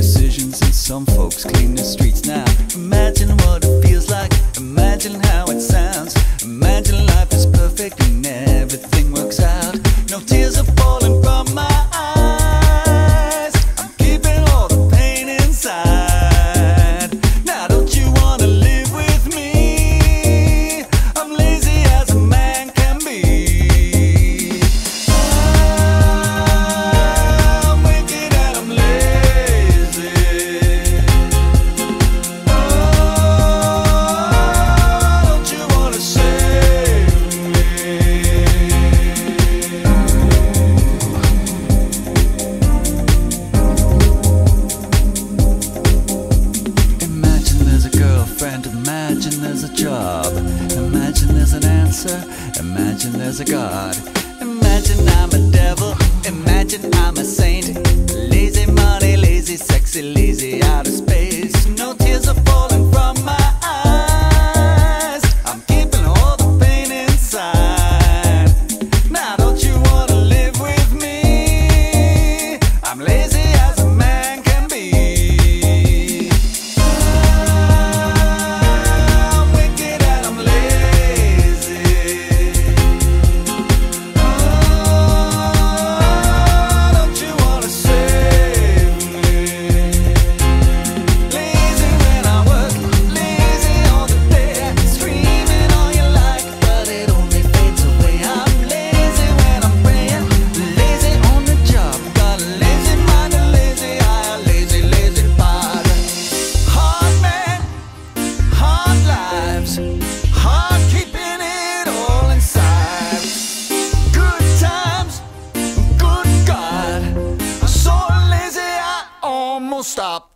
decisions and some folks clean the streets now. Imagine what it feels like, imagine how it sounds. Imagine life is perfect and everything works out. No tears are falling from my eyes. I'm keeping all the pain inside. Now don't you wanna live with me? I'm lazy as a man can be. I'm wicked and I'm lazy. Don't you wanna save me? Imagine there's a girlfriend, imagine there's a job, imagine there's an answer, imagine there's a God. Imagine I'm a devil, imagine I'm a saint. Lazy money, lazy sexy, lazy out of space. No tears are falling from my eyes. I'm keeping all the pain inside. Now don't you wanna live with me? I'm lazy as a man can be. I'm wicked and I'm lazy. Don't you wanna save me? Lazy when I work, lazy all the day, screaming all you like, but it only fades away. I'm lazy when I'm praying, lazy on the job, got a lazy mind, a lazy eye, a lazy, lazy body. Hard man, hard lives, hard keeping it all inside. Good times, good God, I'm so lazy I almost stop.